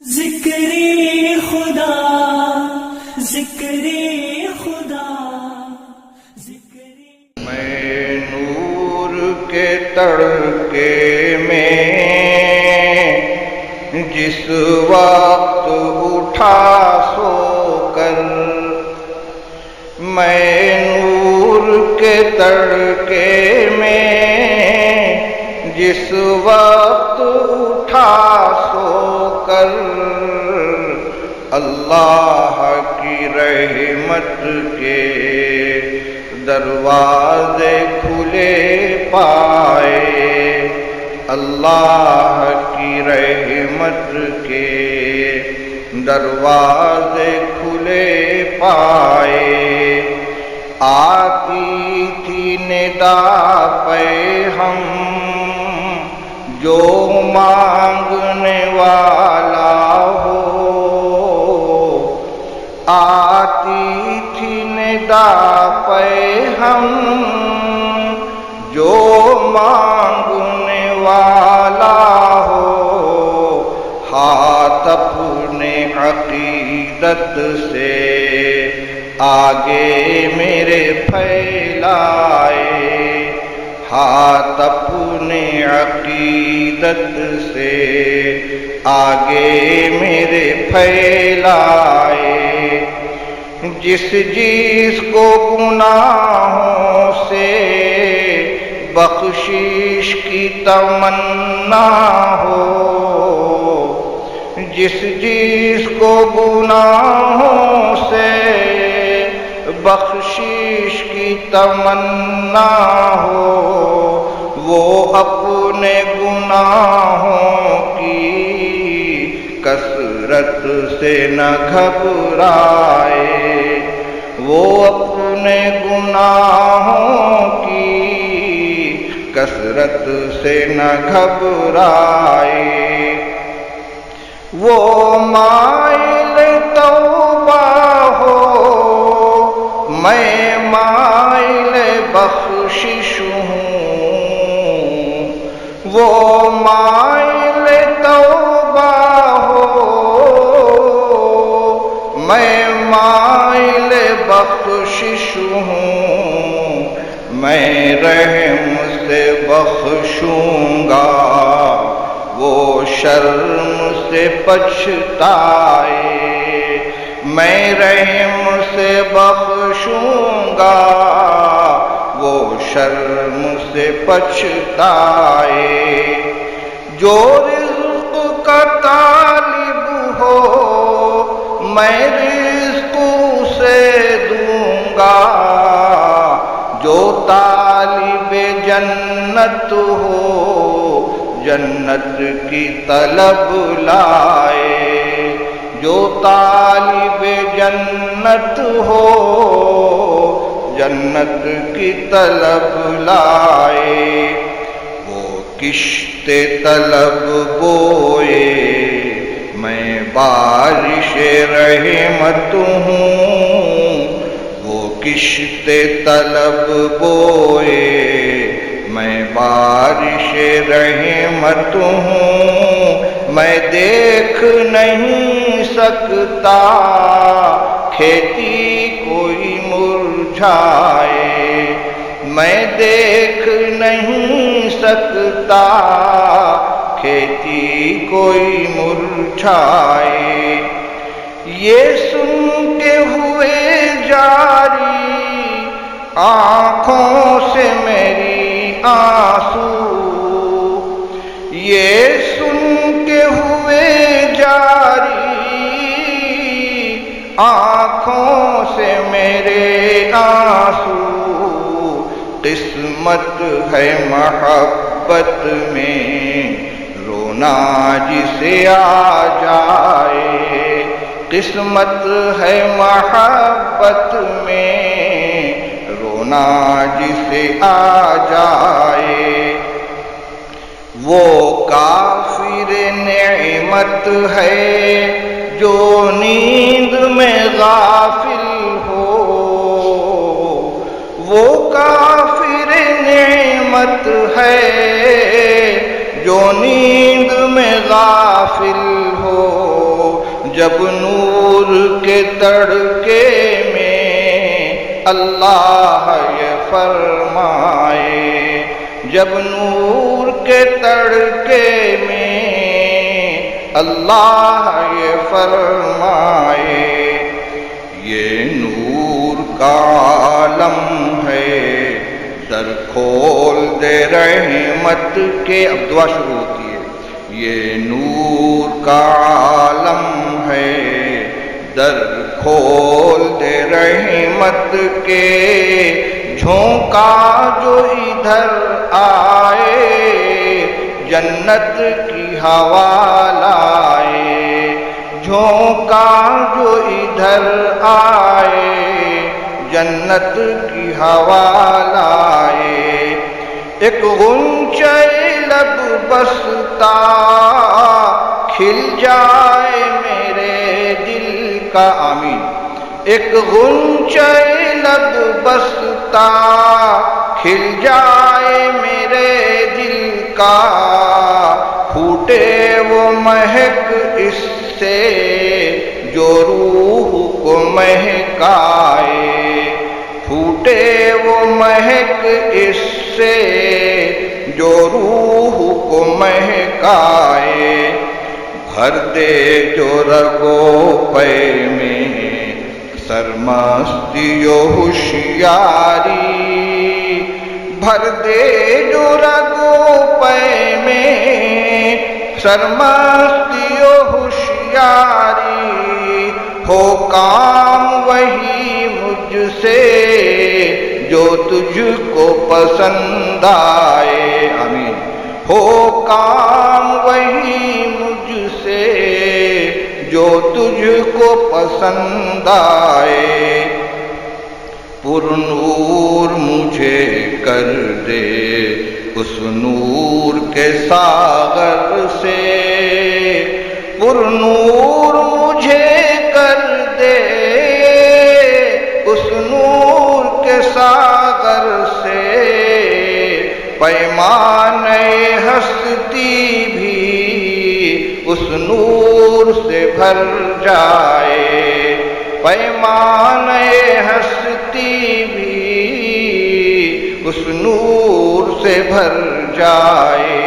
ذکری خدا ذکری خدا ذکری میں نور کے تڑکے میں جس وقت اٹھا سو کر، میں نور کے تڑکے میں جس وقت اٹھا سو کر، اللہ کی رحمت کے دروازے کھلے پائے، اللہ کی رحمت کے دروازے کھلے پائے۔ آتی تھی ندا پہ ہم جو مانگنے والا ہو، آتی تھی ندا پہ ہم جو مانگنے والا ہو، ہاتھ اپنے عقیدت سے آگے میرے پھیلائے، ہاتھ اپنے عقیدت سے آگے میرے پھیلائے۔ جس جس کو گناہوں سے بخشش کی تمنا ہو، جس جس کو گناہوں سے بخشش کی تمنا ہو، وہ اپنے گناہوں کی کثرت سے نہ گھبرائے، وہ اپنے گناہوں کی کثرت سے نہ گھبرائے۔ وہ مائل توبہ ہو، میں مائل بخشش ہوں، وہ مائل توبہ ہو، میں مائل بخشش ہوں، میں رحم سے بخشوں گا، وہ شرم سے پچھتائے، میں رحم سے بخشوں گا، وہ شرم سے پچھتائے۔ جو رزق کا طالب ہو میں رزق اسے دوں گا، جو طالب جنت ہو جنت کی طلب لائے، جو طالب جنت ہو جنت کی طلب لائے۔ وہ کشت طلب بوئے میں بارش رحمت ہوں، وہ کشت طلب بوئے میں بارش رحمت ہوں، میں دیکھ نہیں سکتا کھیتی کوئی مرجھائے، میں دیکھ نہیں سکتا کھیتی کوئی مرجھائے۔ یہ سن کے ہوئے جاری آنکھوں سے میری آنسو، یہ سن کے ہوئے جاری آنکھوں سے میرے آنسو، قسمت ہے محبت میں رونا جسے آ جائے، قسمت ہے محبت میں رونا جسے آ جائے۔ وہ کافر نعمت ہے جو نیند میں غافل ہو، وہ کافر نعمت ہے جو نیند میں غافل ہو، جب نور کے تڑکے میں اللہ یہ فرمائے، جب نور کے تڑکے میں اللہ یہ فرمائے، یہ نور کا عالم ہے در کھول دے رحمت کے۔ اب دعا شروع ہوتی ہے، یہ نور کا عالم ہے در کھول دے رحمت کے، جھونکا جو ادھر آئے جنت کی ہوا لائے، جھونکا جو ادھر آئے جنت کی ہوا لائے، ایک غنچہ لب بستا کھل جائے میرے دل کا، آمین، ایک غنچہ لب بستا کھل جائے میرے دل کا، پھوٹے وہ مہک اس سے جو روح کو مہکائے، پھوٹے وہ مہک اس سے جو روح کو مہکائے، بھر دے جو رگو پے میں سرمستی و ہوشیاری، بھر دے جو رگو پے میں سرمستی و ہوشیاری، ہو کام وہی مجھ سے جو تجھ کو پسند آئے، آمین، ہو کام وہی مجھ سے جو تجھ کو پسند آئے، پر نور مجھے کر دے اس نور کے ساغر سے، پر نور مجھے کر دے اس نور کے ساغر سے، پیمانے ہستی بھی اس نور سے بھر جائے، پیمانے ہستی بھی اس نور سے بھر جائے،